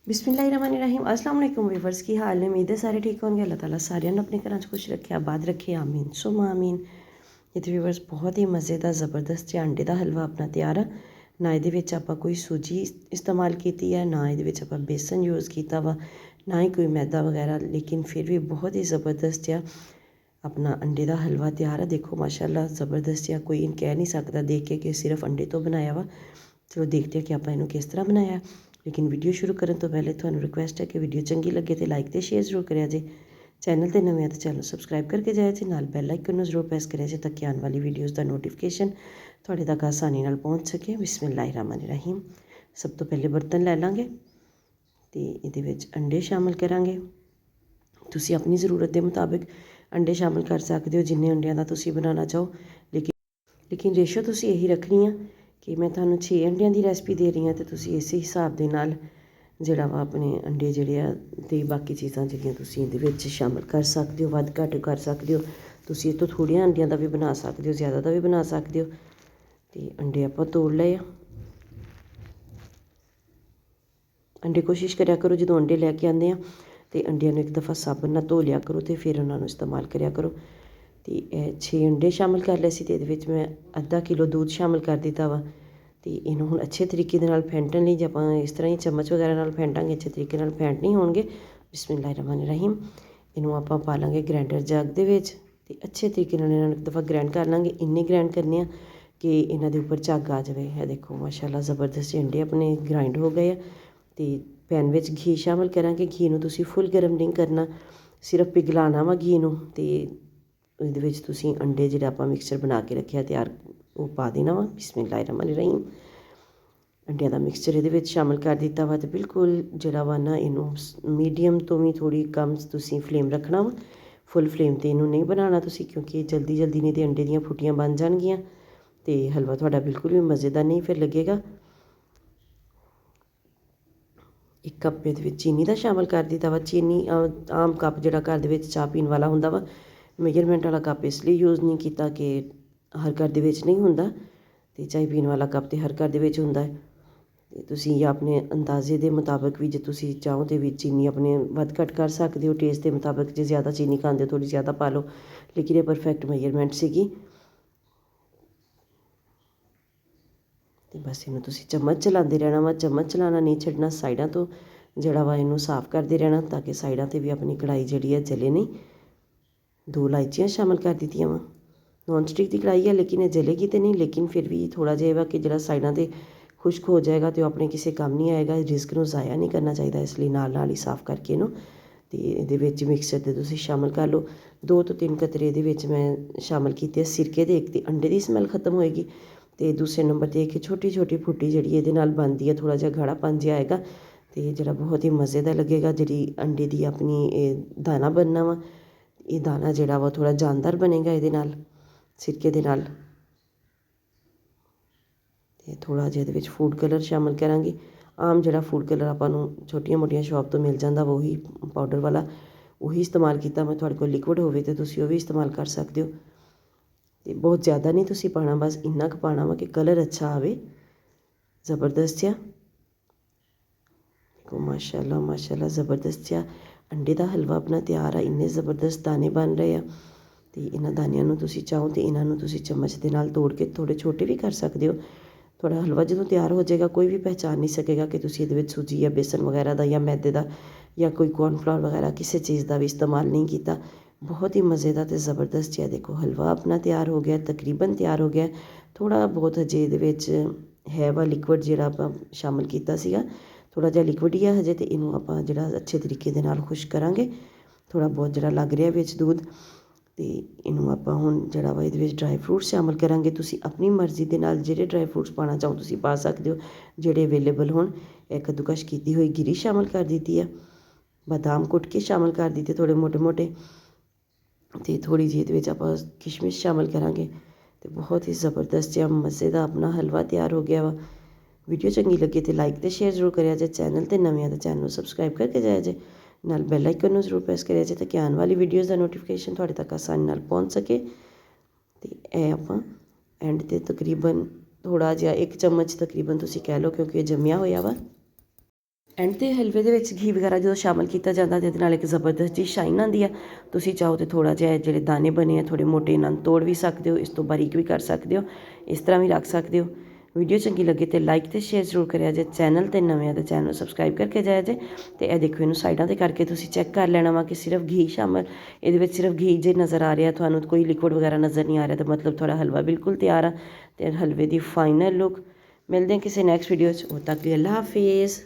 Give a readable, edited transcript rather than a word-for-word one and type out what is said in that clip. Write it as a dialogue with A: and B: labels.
A: बिस्मिल्लाहिर्रहमानिर्रहीम। अस्सलाम वालेकुम व्यूअर्स, की हाल है? उम्मीद है सारे ठीक होंगे। अल्लाह ताला सारिਆਂ ਨੂੰ अपने घर खुश रखे, आबाद रखे, आमीन सुमा आमीन। ये तो व्यूअर्स बहुत ही मज़ेदार ज़बरदस्त जिहा अंडे दा हलवा अपना तैयार है। ना ये विच आपां कोई सूजी इस्तेमाल की है, ना ये विच आपां बेसन यूज़ किया वा, ना ही कोई मैदा वगैरह, लेकिन फिर भी बहुत ही ज़बरदस्त जिहा अपना अंडे दा हलवा तैयार है। देखो माशाल्लाह ज़बरदस्त जिहा, कोई कह नहीं सकता देख के कि सिर्फ अंडे तो बनाया वा। चलो देखते हैं कि आपां इहनूं किस तरह बनाया। लेकिन वीडियो शुरू करने तो पहले तुहानूं रिक्वेस्ट है कि वीडियो चंगी लगे तो लाइक तो शेयर जरूर करिया जे। चैनल ते नवे तो चैनल सबसक्राइब करके जाया जे, नाल बैल आइकन नूं जरूर प्रेस करिया जे ताकि आने वाली वीडियोज़ का नोटिफिकेशन तुहाडे तक आसानी नाल पहुँच सके। बिस्मिल्लाहिर्रहमानिर्रहीम। सब तो पहले बर्तन लै लांगे तो ये अंडे शामिल करांगे। तुसीं अपनी ज़रूरत के मुताबिक अंडे शामिल कर सकते हो, जिन्ने अंडियां दा तुसीं बनाना चाहो। लेकिन रेशो तुसीं यही रखनी है कि मैं तुहानूं 6 अंडियां की रेसिपी दे रही हाँ, तो तुसीं इस हिसाब दे नाल जिहड़ा वा अपने अंडे जिहड़े आ ते बाकी चीज़ां जिहड़ियां तुसीं इहदे विच शामिल कर सकदे हो, वध घट कर सकदे हो। तुसीं इस तों थोड़ियां अंडियां दा भी बना सकदे हो, ज़्यादा दा भी बना सकदे हो। ते अंडे आपां तोड़ लए आ। अंडे कोशिश करिया करो जदों अंडे लैके आंदे आ ते अंडियां नूं एक दफ़ा साबन नाल धो लिया करो ते फिर उन्हां नूं इस्तेमाल करिया करो। तो 6 अंडे शामिल कर लए सी ते इहदे विच मैं आधा किलो दूध शामिल कर दिता वा। तो इनू हुण अच्छे तरीके दे नाल फेंटण लई, जे आपां इस तरह ही चम्मच वगैरह नाल फेंटांगे अच्छे तरीके नाल फेंट नहीं होणगे। बिस्मिल्लाहिर्रहमानिर्रहीम। इनू आपां पा लांगे ग्राइंडर जग दे विच ते अच्छे तरीके नाल इन्हां नूं एक दफ़ा ग्राइंड कर लांगे। इन्ने ग्राइंड करने आ कि इन्हां दे उपर झग आ जावे। है देखो माशाअल्लाह ज़बरदस्त अंडे अपने ग्राइंड हो गए। तो पैन विच घी शामिल करांगे। घी नूं तुसीं फुल गर्म नहीं करना, सिर्फ पिघलाना वा घी नूं। ते इहदे विच तुसीं अंडे जिहड़ा आपां मिक्सचर बना के रखिआ तैयार वो पा देना वा। बिस्मिल्लाहिर्रहमानिर्रहीम। अंडियां दा मिक्सचर इहदे विच शामिल कर दिता वा। ते बिल्कुल जिहड़ा वा ना इनू मीडियम तो भी थोड़ी कम तुसीं फ्लेम रखना वा। फुल फ्लेम ते इनू नहीं बनाना तुसीं, क्योंकि जल्दी जल्दी नहीं तो अंडे दियां फुट्टियां बन जाणगियां ते हलवा तुहाडा बिल्कुल भी मज़ेदार नहीं फिर लगेगा। एक कप इहदे विच चीनी दा शामिल कर दिता वा। चीनी आम कप जिहड़ा घर दे विच चाह् पीण वाला हुंदा वा, मेजरमेंट वाला कप इसलिए यूज़ नहीं किया कि हर घर दे विच नहीं हुंदा ते चाही पीण वाला कप तो हर घर दे विच हुंदा है। ते तुसीं अपने अंदाजे के मुताबिक भी जे तुसीं चाहो तो भी चीनी अपने वध घट कर सकते हो टेस्ट के मुताबिक। जे ज़्यादा चीनी खांदे हो थोड़ी ज़्यादा पा लो, लेकिन ये परफेक्ट मेजरमेंट सीगी। तो बस इनू तुसीं चम्मच चलाते रहना वा, चम्मच चलाना नहीं छड्डना। साइडां तो जिहड़ा वा इनू साफ करते रहना ताकि साइडां ते भी अपनी कढ़ाई जिहड़ी है जले नहीं। 2 इलायचियां शामिल कर दित्तियां वा। नॉन स्टिक की कढ़ाई है लेकिन ये जलेगी तो नहीं, लेकिन फिर भी थोड़ा जिहा वा कि जिहड़ा साइडां ते खुश्क हो जाएगा तो अपने किसी काम नहीं आएगा। रिस्क नूं ज़ाया नहीं करना चाहिए, इसलिए नाल नाल ही साफ करके इनू ते इहदे विच मिक्सचर दे तुसीं शामिल कर लो। 2 तो 3 कतरे इहदे विच मैं शामिल कीते सिरके दे। एक ते अंडे दी स्मैल खत्म होएगी ते दूसरे नंबर ते एक छोटी छोटी फुट्टी जिहड़ी इहदे नाल बनदी है, थोड़ा जिहा गाढ़ापन जिहा आएगा ते जिहड़ा बहुत ही मज़ेदार लगेगा। जिहड़ी अंडे दी अपनी दाना बनना वा, ये दाना जिहड़ा वा थोड़ा जानदार बनेगा इहदे नाल, सिरके दे नाल। ते थोड़ा जिहा इहदे विच फूड कलर शामिल करांगे। आम जिहड़ा फूड कलर आपां नूं छोटियां मोटियां शॉप तो मिल जांदा वा, ਉਹੀ पाउडर वाला ਉਹੀ इस्तेमाल किया। मैं तुहाडे कोल लिक्विड होवे तो तुसीं ਉਹ भी इस्तेमाल कर सकते हो। तो बहुत ज़्यादा नहीं तुसीं पाना, बस इन्ना क पाना वा कि कलर अच्छा आवे ज़बरदस्त जिहा। देखो माशाअल्लाह माशाअल्लाह ज़बरदस्त जिहा अंडे दा हलवा अपना तैयार है। इन्ने ज़बरदस्त दाने बन रहे हैं। तो इन्हां दानिਆਂ ਨੂੰ ਤੁਸੀਂ ਚਾਹੋ तो इन्हां ਨੂੰ ਤੁਸੀਂ चम्मच ਦੇ ਨਾਲ ਤੋੜ ਕੇ थोड़े छोटे भी कर सकते हो। थोड़ा हलवा जो तैयार हो जाएगा कोई भी पहचान नहीं सकेगा कि तुसीं इहदे विच सूजी या बेसन वगैरह का या मैदे का या कोई कॉर्नफ्लावर वगैरह किसी चीज़ का भी इस्तेमाल नहीं किया। बहुत ही मज़ेदार तो ज़बरदस्त जिहा देखो हलवा अपना तैयार हो गया, तकरीबन तैयार हो गया। थोड़ा बहुत हजे इहदे विच है वा लिक्विड जिहड़ा आपां शामिल कीता सीगा, थोड़ा जिहा लिक्विड ही है हजे। तो इनू आपां जिहड़ा अच्छे तरीके दे नाल खुश करांगे। थोड़ा बहुत जिहड़ा लग रहा विच दूध। तो इनू आपां हुण जिहड़ा वा इहदे विच ड्राई फ्रूट शामिल करांगे। तुसीं अपनी मर्ज़ी दे नाल जिहड़े ड्राई फ्रूट्स पाना चाहो तुसीं पा सकदे हो, जिहड़े अवेलेबल होण। एक कद्दूकश कीती हुई गिरी शामिल कर दित्ती है, बादाम कुट के शामिल कर दित्ते थोड़े मोटे मोटे। तो थोड़ी जी इहदे विच आपां किशमिश शामिल करांगे। तो बहुत ही ज़बरदस्त जिहा मज़े दा अपना हलवा तैयार हो गया वा। वीडियो चंगी लगे तो लाइक तो शेयर जरूर करिया जे। चैनल ते नवे आ तो चैनल सबसक्राइब करके जाया जे, नाल बैल आइकन नूं जरूर प्रेस करिया जे ताकि आने वाली वीडियोज़ का नोटिफिकेशन तुहाडे तक आसानी नाल पहुँच सके। तो यह आपां एंड ते तकरीबन थोड़ा जिहा 1 चम्मच तकरीबन तुसीं कह लो, क्योंकि जम्मिया होया वा। ਐਂਡ 'ਤੇ ਹਲਵੇ ਦੇ ਵਿੱਚ ਘੀ ਵਗੈਰਾ ਜਦੋਂ ਸ਼ਾਮਿਲ ਕੀਤਾ ਜਾਂਦਾ ਤਾਂ ਇਹਦੇ ਨਾਲ ਇੱਕ ਜ਼ਬਰਦਸਤ ਜਿਹੀ ਸ਼ਾਈਨ ਆਉਂਦੀ ਆ। ਤੁਸੀਂ ਚਾਹੋ ਤਾਂ ਥੋੜ੍ਹਾ ਜਿਹਾ ਜਿਹੜੇ ਦਾਣੇ ਬਣੇ ਆ ਥੋੜ੍ਹੇ ਮੋਟੇ ਇਹਨਾਂ ਨੂੰ ਤੋੜ ਵੀ ਸਕਦੇ ਹੋ, ਇਸ ਤੋਂ ਬਾਰੀਕ ਵੀ ਕਰ ਸਕਦੇ ਹੋ, ਇਸ ਤਰ੍ਹਾਂ ਵੀ ਰੱਖ ਸਕਦੇ ਹੋ। ਵੀਡੀਓ ਚੰਗੀ ਲੱਗੇ ਤਾਂ ਲਾਈਕ ਅਤੇ ਸ਼ੇਅਰ ਜ਼ਰੂਰ ਕਰਿਆ ਜੇ। ਚੈਨਲ 'ਤੇ ਨਵੇਂ ਆ ਤਾਂ ਚੈਨਲ ਨੂੰ ਸਬਸਕ੍ਰਾਈਬ ਕਰਕੇ ਜਾਇਆ ਜੇ। ਅਤੇ ਇਹ ਦੇਖੋ ਇਹਨੂੰ ਸਾਈਡਾਂ 'ਤੇ ਕਰਕੇ ਤੁਸੀਂ ਚੈੱਕ ਕਰ ਲੈਣਾ ਵਾ ਕਿ ਸਿਰਫ ਘੀ ਸ਼ਾਮਿਲ, ਇਹਦੇ ਵਿੱਚ ਸਿਰਫ ਘੀ ਜੇ ਨਜ਼ਰ ਆ ਰਿਹਾ ਤੁਹਾਨੂੰ, ਕੋਈ ਲਿਕੁਇਡ ਵਗੈਰਾ ਨਜ਼ਰ ਨਹੀਂ ਆ ਰਿਹਾ ਤਾਂ ਮਤਲਬ ਤੁਹਾਡਾ ਹਲਵਾ ਬਿਲਕੁਲ ਤਿਆਰ ਆ। ਅਤੇ ਹਲਵੇ ਦੀ ਫਾਈਨਲ ਲੁੱਕ। ਮਿਲਦੇ ਹਾਂ ਕਿਸੇ ਨੈਕਸਟ ਵੀਡੀਓ 'ਚ, ਉਦੋਂ ਤੱਕ ਲਈ ਅੱਲਾ ਹਾਫਿਜ਼।